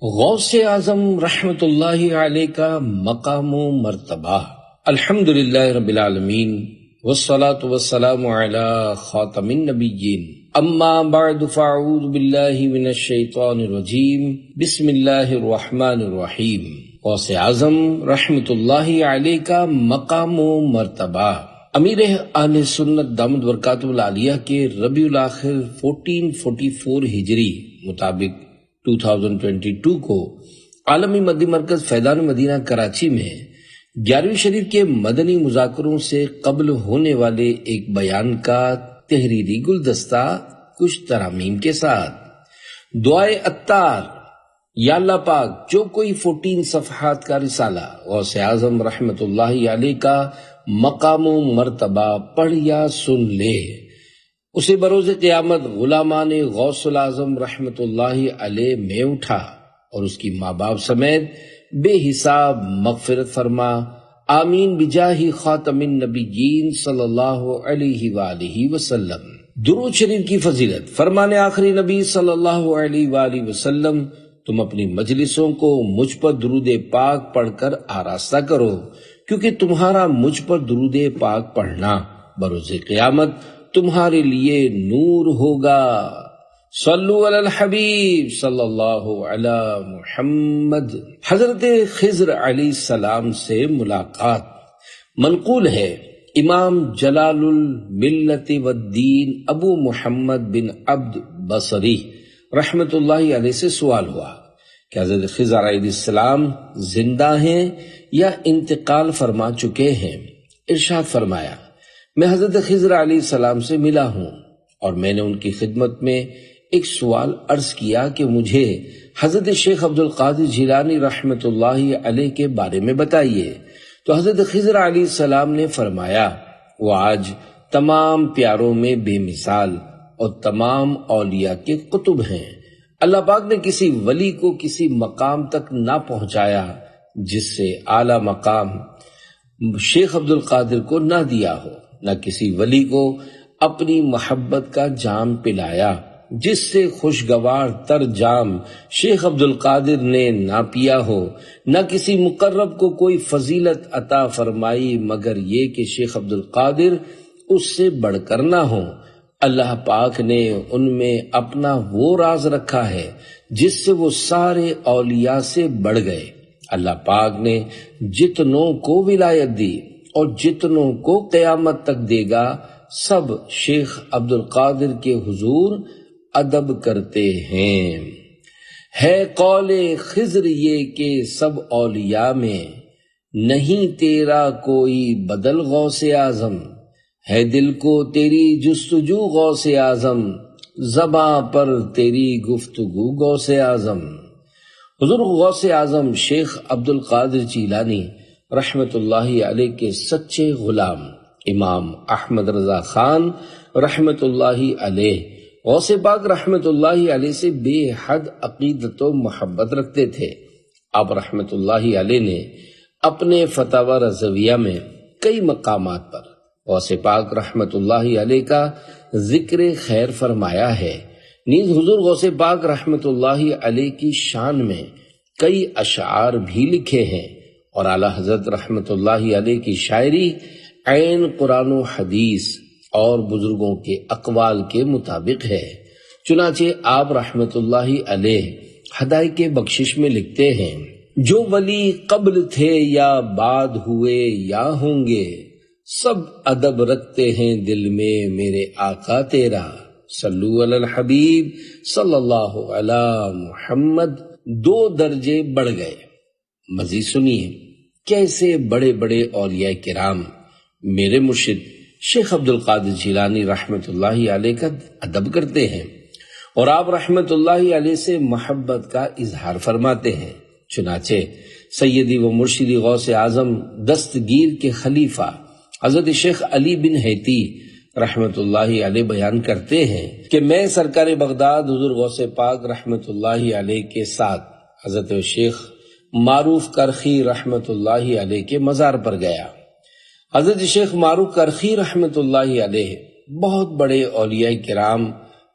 غوث اعظم رحمت اللہ علیہ کا مقام و مرتبہ۔ الحمدللہ رب العالمین والصلاة والسلام علی خاتم النبیین، اما بعد فاعوذ باللہ من الشیطان الرجیم، بسم اللہ الرحمن الرحیم۔ غوث اعظم رحمت اللہ علیہ کا مقام و مرتبہ۔ امیر اہل سنت دامت برکاتہ العالیہ کے ربیع الاخر 1444 ہجری مطابق 2022 کو عالمی مدی مرکز فیضان مدینہ کراچی میں 11ویں شریف کے مدنی مذاکروں سے قبل ہونے والے ایک بیان کا تحریری گلدستہ کچھ ترامیم کے ساتھ دعائے عطار۔ یا اللہ پاک، جو کوئی 14 صفحات کا رسالہ غوث اعظم رحمت اللہ علیہ کا مقام و مرتبہ پڑھ یا سن لے، اسے بروز قیامت غلامان غوث الاعظم رحمت اللہ علیہ میں اٹھا اور اس کی ماں باپ سمیت بے حساب مغفرت فرما، آمین بجاہ خاتم النبیین صلی اللہ علیہ وآلہ وسلم۔ درود شریف کی فضیلت۔ فرمان آخری نبی صلی اللہ علیہ وآلہ وسلم، تم اپنی مجلسوں کو مجھ پر درود پاک پڑھ کر آراستہ کرو، کیونکہ تمہارا مجھ پر درود پاک پڑھنا بروز قیامت تمہارے لیے نور ہوگا۔ صلو علی الحبیب صلی اللہ علی محمد۔ حضرت خضر علیہ السلام سے ملاقات۔ منقول ہے، امام جلال الملت والدین ابو محمد بن عبد بصری رحمت اللہ علیہ سے سوال ہوا کہ حضرت خضر علیہ السلام زندہ ہیں یا انتقال فرما چکے ہیں؟ ارشاد فرمایا، میں حضرت خضر علیہ السلام سے ملا ہوں اور میں نے ان کی خدمت میں ایک سوال عرض کیا کہ مجھے حضرت شیخ عبد القادر جیلانی رحمت اللہ علیہ کے بارے میں بتائیے۔ تو حضرت خضر علیہ السلام نے فرمایا، وہ آج تمام پیاروں میں بے مثال اور تمام اولیاء کے قطب ہیں۔ اللہ پاک نے کسی ولی کو کسی مقام تک نہ پہنچایا جس سے اعلیٰ مقام شیخ عبد القادر کو نہ دیا ہو، نہ کسی ولی کو اپنی محبت کا جام پلایا جس سے خوشگوار تر جام شیخ عبد القادر نے نہ پیا ہو، نہ کسی مقرب کو کوئی فضیلت عطا فرمائی مگر یہ کہ شیخ عبد القادر اس سے بڑھ کر نہ ہو۔ اللہ پاک نے ان میں اپنا وہ راز رکھا ہے جس سے وہ سارے اولیاء سے بڑھ گئے۔ اللہ پاک نے جتنوں کو ولایت دی اور جتنوں کو قیامت تک دے گا، سب شیخ عبد القادر کے حضور ادب کرتے ہیں۔ ہے قول خضر یہ کہ سب اولیاء میں نہیں تیرا کوئی بدل غوث اعظم، ہے دل کو تیری جستجو غوث اعظم، زباں پر تیری گفتگو غوث اعظم۔ حضور غوث اعظم شیخ عبد القادر جیلانی رحمت اللہ علیہ کے سچے غلام امام احمد رضا خان رحمت اللہ علیہ غوث پاک رحمت اللہ علیہ سے بے حد عقیدت و محبت رکھتے تھے۔ آپ رحمت اللہ علیہ نے اپنے فتاوی رضویہ میں کئی مقامات پر غوث پاک رحمت اللہ علیہ کا ذکر خیر فرمایا ہے۔ نیز حضور غوث پاک رحمت اللہ علیہ کی شان میں کئی اشعار بھی لکھے ہیں، اور اعلیٰ حضرت رحمت اللہ علیہ کی شاعری عین قرآن و حدیث اور بزرگوں کے اقوال کے مطابق ہے۔ چنانچہ آپ رحمت اللہ علیہ ہدایت بخشش میں لکھتے ہیں، جو ولی قبل تھے یا بعد ہوئے یا ہوں گے، سب ادب رکھتے ہیں دل میں میرے آقا تیرا۔ صلو علی الحبیب صلی اللہ علی محمد۔ 2 درجے بڑھ گئے۔ مزید سنیے کیسے بڑے بڑے اولیاء کرام میرے مرشد شیخ عبد القادر جیلانی رحمت اللہ علیہ کا ادب کرتے ہیں اور آپ رحمت اللہ علیہ سے محبت کا اظہار فرماتے ہیں۔ چنانچہ سیدی و مرشدی غوث اعظم دستگیر کے خلیفہ حضرت شیخ علی بن حیتی رحمت اللہ علیہ بیان کرتے ہیں کہ میں سرکار بغداد حضور غوث پاک رحمت اللہ علیہ کے ساتھ حضرت شیخ معروف کرخی رحمت اللہ علیہ کے مزار پر گیا۔ حضرت شیخ معروف کرخی رحمت اللہ علیہ بہت بڑے اولیاء کرام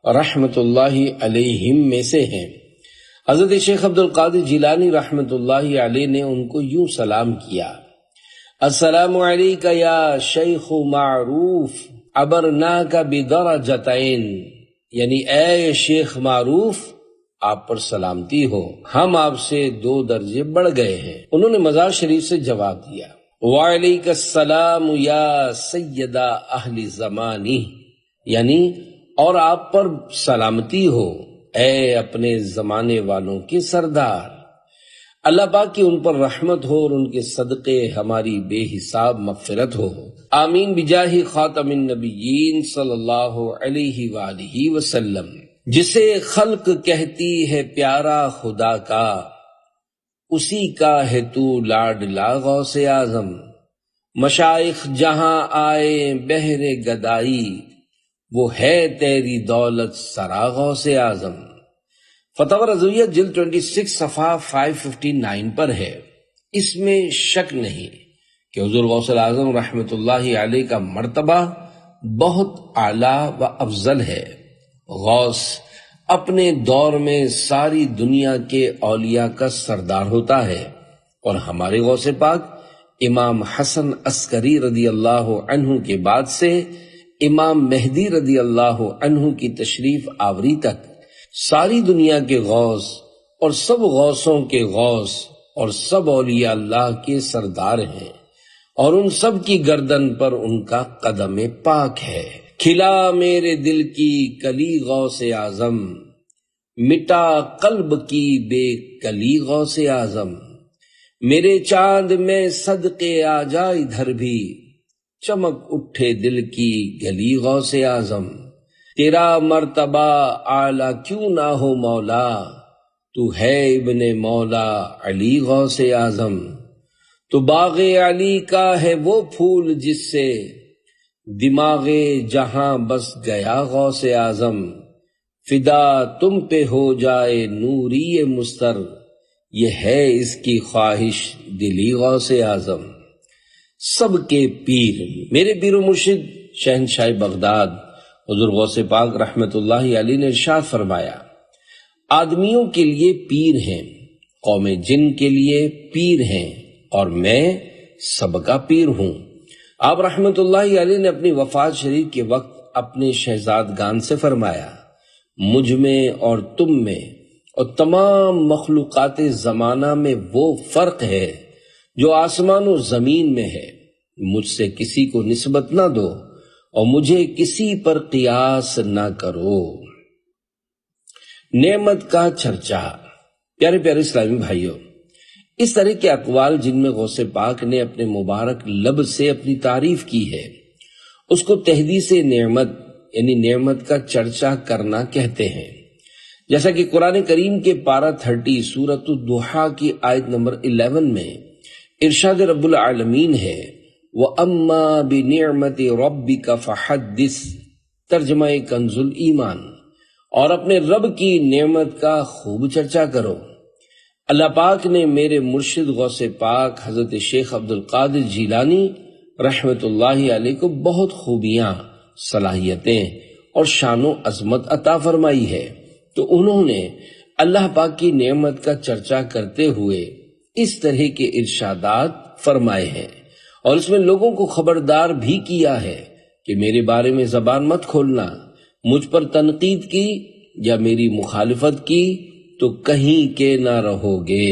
رحمت اللہ علیہم میں سے ہیں۔ حضرت شیخ عبد القادر جیلانی رحمۃ اللہ علیہ نے ان کو یوں سلام کیا: السلام علیک یا شیخ معروف عبرناک بدرجتین، یعنی اے شیخ معروف آپ پر سلامتی ہو، ہم آپ سے 2 درجے بڑھ گئے ہیں۔ انہوں نے مزار شریف سے جواب دیا: وعلیک السلام یا سیدہ اہل زمانی، یعنی اور آپ پر سلامتی ہو اے اپنے زمانے والوں کے سردار۔ اللہ پاک کی ان پر رحمت ہو اور ان کے صدقے ہماری بے حساب مغفرت ہو، آمین بجاہ خاتم النبیین صلی اللہ علیہ وآلہ وسلم۔ جسے خلق کہتی ہے پیارا خدا کا، اسی کا ہے تو لاڈلا غوث اعظم۔ مشائخ جہاں آئے بہر گدائی، وہ ہے تیری دولت سرا غوث اعظم۔ فتاوی رضویہ جلد 26 صفحہ 559 پر ہے۔ اس میں شک نہیں کہ حضور غوث اعظم رحمۃ اللہ علیہ کا مرتبہ بہت اعلیٰ و افضل ہے۔ غوث اپنے دور میں ساری دنیا کے اولیاء کا سردار ہوتا ہے، اور ہمارے غوث پاک امام حسن عسکری رضی اللہ عنہ کے بعد سے امام مہدی رضی اللہ عنہ کی تشریف آوری تک ساری دنیا کے غوث اور سب غوثوں کے غوث اور سب اولیاء اللہ کے سردار ہیں، اور ان سب کی گردن پر ان کا قدم پاک ہے۔ کھلا میرے دل کی کلی غوث اعظم، مٹا قلب کی بے کلی غوث اعظم۔ میرے چاند میں صدقے آ جا ادھر بھی، چمک اٹھے دل کی گلی غوث اعظم۔ تیرا مرتبہ اعلیٰ کیوں نہ ہو مولا، تو ہے ابن مولا علی غوث اعظم۔ تو باغ علی کا ہے وہ پھول جس سے دماغ جہاں بس گیا غوث اعظم۔ فدا تم پہ ہو جائے نوری مستر، یہ ہے اس کی خواہش دلی غوث اعظم۔ سب کے پیر میرے پیر و مرشد شہنشاہ بغداد حضور غوث پاک رحمت اللہ علیہ نے ارشاد فرمایا: آدمیوں کے لیے پیر ہیں، قوم جن کے لیے پیر ہیں، اور میں سب کا پیر ہوں۔ آپ رحمت اللہ علیہ نے اپنی وفات شریف کے وقت اپنے شہزادگان سے فرمایا: مجھ میں اور تم میں اور تمام مخلوقات زمانہ میں وہ فرق ہے جو آسمان و زمین میں ہے۔ مجھ سے کسی کو نسبت نہ دو اور مجھے کسی پر قیاس نہ کرو۔ نعمت کا چرچا۔ پیارے پیارے اسلامی بھائیوں، اس طرح کے اقوال جن میں غوث پاک نے اپنے مبارک لب سے اپنی تعریف کی ہے، اس کو تحدیث نعمت یعنی نعمت کا چرچا کرنا کہتے ہیں۔ جیسا کہ قرآن کریم کے پارہ 30 سورۃ الضحیٰ کی آیت نمبر 11 میں ارشاد رب العالمین ہے: وَأَمَّا بِنِعْمَةِ رَبِّكَ فَحَدِّثْ، ترجمہ کنز ایمان، اور اپنے رب کی نعمت کا خوب چرچا کرو۔ اللہ پاک نے میرے مرشد غوث پاک حضرت شیخ عبد القادر جیلانی رحمت اللہ علیہ کو بہت خوبیاں، صلاحیتیں اور شان و عظمت عطا فرمائی ہے، تو انہوں نے اللہ پاک کی نعمت کا چرچا کرتے ہوئے اس طرح کے ارشادات فرمائے ہیں، اور اس میں لوگوں کو خبردار بھی کیا ہے کہ میرے بارے میں زبان مت کھولنا، مجھ پر تنقید کی یا میری مخالفت کی تو کہیں کے نہ رہو گے۔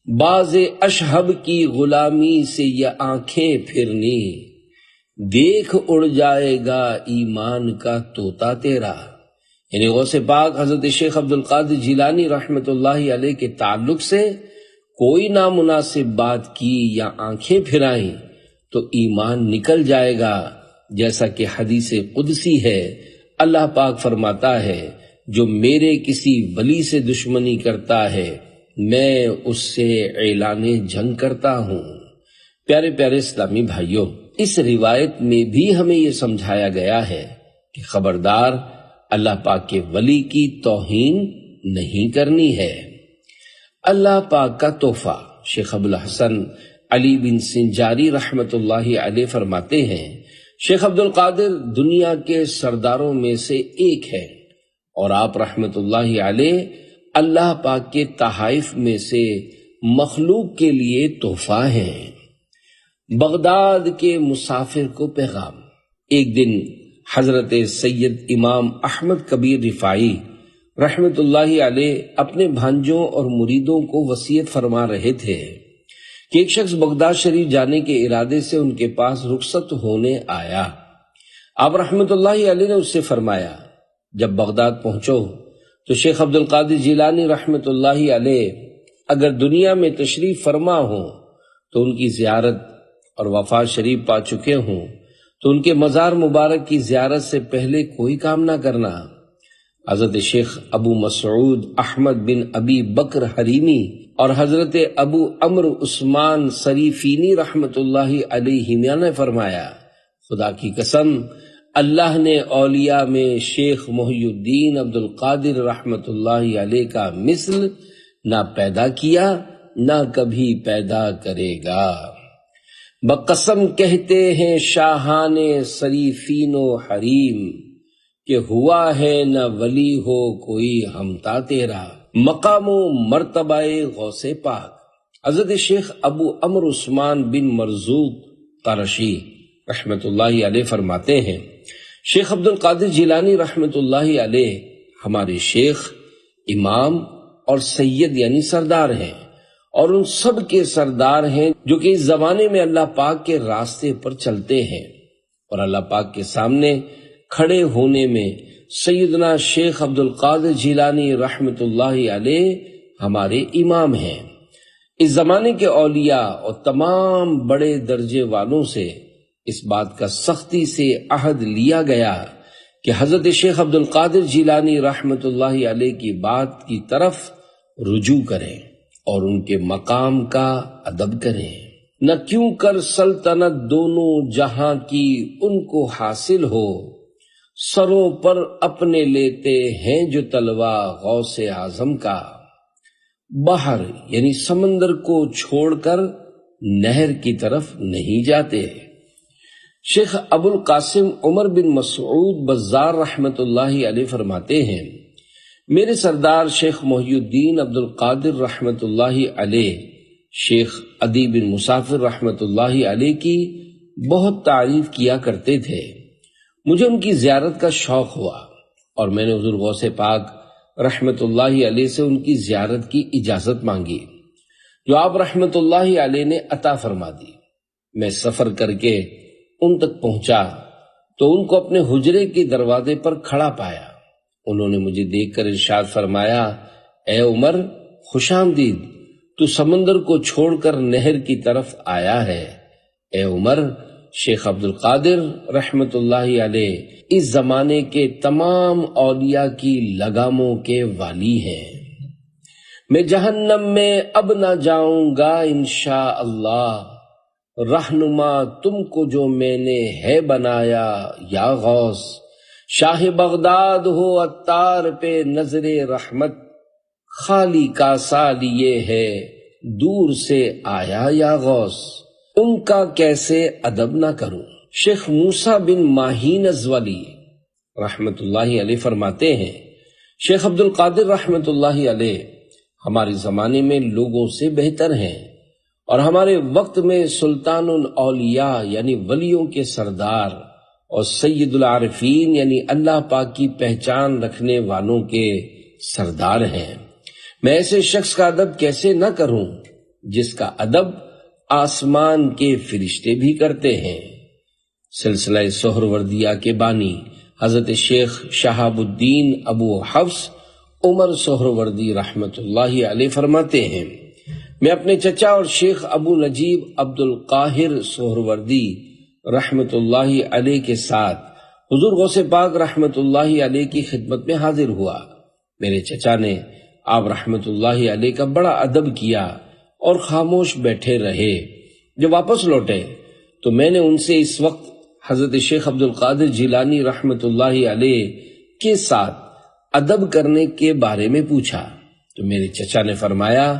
باز اشہب کی غلامی سے یہ آنکھیں پھرنی، دیکھ اڑ جائے گا ایمان کا طوطا تیرا۔ یعنی غوث پاک حضرت شیخ عبد القادر جیلانی رحمت اللہ علیہ کے تعلق سے کوئی نامناسب بات کی یا آنکھیں پھرائیں تو ایمان نکل جائے گا، جیسا کہ حدیث قدسی ہے، اللہ پاک فرماتا ہے: جو میرے کسی ولی سے دشمنی کرتا ہے میں اس سے اعلان جنگ کرتا ہوں۔ پیارے پیارے اسلامی بھائیوں، اس روایت میں بھی ہمیں یہ سمجھایا گیا ہے کہ خبردار اللہ پاک کے ولی کی توہین نہیں کرنی ہے۔ اللہ پاک کا تحفہ۔ شیخ ابو الحسن علی بن سنجاری رحمت اللہ علیہ فرماتے ہیں: شیخ عبد القادر دنیا کے سرداروں میں سے ایک ہے، اور آپ رحمت اللہ علیہ اللہ پاک کے تحائف میں سے مخلوق کے لیے تحفہ ہیں۔ بغداد کے مسافر کو پیغام۔ ایک دن حضرت سید امام احمد کبیر رفاعی رحمت اللہ علیہ اپنے بھانجوں اور مریدوں کو وصیت فرما رہے تھے کہ ایک شخص بغداد شریف جانے کے ارادے سے ان کے پاس رخصت ہونے آیا۔ آپ رحمت اللہ علیہ نے اس سے فرمایا، جب بغداد پہنچو تو شیخ عبد القادر جیلانی رحمت اللہ علیہ اگر دنیا میں تشریف فرما ہوں تو ان کی زیارت اور وفات شریف پا چکے ہوں تو ان کے مزار مبارک کی زیارت سے پہلے کوئی کام نہ کرنا۔ حضرت شیخ ابو مسعود احمد بن ابی بکر حریمی اور حضرت ابو عمرو عثمان سریفینی رحمت اللہ علیہ نے فرمایا، خدا کی قسم اللہ نے اولیاء میں شیخ محی الدین عبد القادر رحمت اللہ علیہ کا مثل نہ پیدا کیا نہ کبھی پیدا کرے گا۔ بقسم کہتے ہیں شاہان سریفین و حریم کہ ہوا ہے نہ ولی ہو کوئی ہمتا تیرا، مقام و مرتبہ غوث پاک۔ حضرت شیخ ابو عمرو عثمان بن مرزوق قرشی رحمت اللہ علیہ فرماتے ہیں، شیخ عبد القادر جیلانی رحمت اللہ علیہ ہمارے شیخ، امام اور سید یعنی سردار ہیں، اور ان سب کے سردار ہیں جو کہ اس زمانے میں اللہ پاک کے راستے پر چلتے ہیں، اور اللہ پاک کے سامنے کھڑے ہونے میں سیدنا شیخ عبد القادر جیلانی رحمت اللہ علیہ ہمارے امام ہیں۔ اس زمانے کے اولیاء اور تمام بڑے درجے والوں سے اس بات کا سختی سے عہد لیا گیا کہ حضرت شیخ عبد القادر جیلانی رحمت اللہ علیہ کی بات کی طرف رجوع کریں اور ان کے مقام کا ادب کریں۔ نہ کیوں کر سلطنت دونوں جہاں کی ان کو حاصل ہو، سروں پر اپنے لیتے ہیں جو تلوا غوث اعظم کا، بحر یعنی سمندر کو چھوڑ کر نہر کی طرف نہیں جاتے۔ شیخ ابو القاسم عمر بن مسعود بزار رحمت اللہ علیہ فرماتے ہیں، میرے سردار شیخ محی الدین عبد القادر رحمت اللہ علیہ شیخ عدی بن مسافر رحمت اللہ علیہ کی بہت تعریف کیا کرتے تھے۔ مجھے ان کی زیارت کا شوق ہوا اور میں نے حضور غوث پاک رحمت اللہ علیہ سے ان کی زیارت کی اجازت مانگی، جو آپ رحمت اللہ علیہ نے عطا فرما دی۔ میں سفر کر کے ان تک پہنچا تو ان کو اپنے حجرے کے دروازے پر کھڑا پایا۔ انہوں نے مجھے دیکھ کر ارشاد فرمایا، اے عمر خوش آمدید، تو سمندر کو چھوڑ کر نہر کی طرف آیا ہے۔ اے عمر، شیخ عبد القادر رحمت اللہ علیہ اس زمانے کے تمام اولیاء کی لگاموں کے والی ہیں۔ میں جہنم میں اب نہ جاؤں گا انشاءاللہ، رہنما تم کو جو میں نے ہے بنایا یا غوث، شاہ بغداد ہو عطار پہ نظر رحمت، خالی کا سال یہ ہے دور سے آیا یا غوث، ان کا کیسے ادب نہ کروں۔ شیخ موسیٰ بن ماہین ازولی رحمت اللہ علیہ فرماتے ہیں، شیخ عبد القادر رحمت اللہ علیہ ہمارے زمانے میں لوگوں سے بہتر ہیں، اور ہمارے وقت میں سلطان الاولیاء یعنی ولیوں کے سردار اور سید العارفین یعنی اللہ پاک کی پہچان رکھنے والوں کے سردار ہیں۔ میں ایسے شخص کا ادب کیسے نہ کروں جس کا ادب آسمان کے فرشتے بھی کرتے ہیں۔ سلسلہ سہروردیہ کے بانی حضرت شیخ شہاب الدین ابو حفص عمر سہروردی رحمت اللہ علیہ فرماتے ہیں، میں اپنے چچا اور شیخ ابو نجیب عبد القاہر سہروردی رحمت اللہ علیہ کے ساتھ حضور غوث پاک رحمت اللہ علیہ کی خدمت میں حاضر ہوا۔ میرے چچا نے آپ رحمت اللہ علیہ کا بڑا ادب کیا اور خاموش بیٹھے رہے۔ جب واپس لوٹے تو میں نے ان سے اس وقت حضرت شیخ عبد القادر جیلانی رحمت اللہ علیہ کے ساتھ ادب کرنے کے بارے میں پوچھا تو میرے چچا نے فرمایا،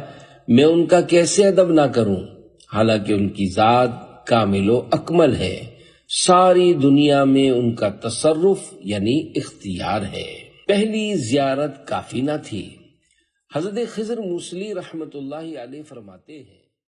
میں ان کا کیسے ادب نہ کروں، حالانکہ ان کی ذات کامل و اکمل ہے، ساری دنیا میں ان کا تصرف یعنی اختیار ہے۔ پہلی زیارت کافی نہ تھی، حضرت خضر موصلی رحمت اللہ علیہ فرماتے ہیں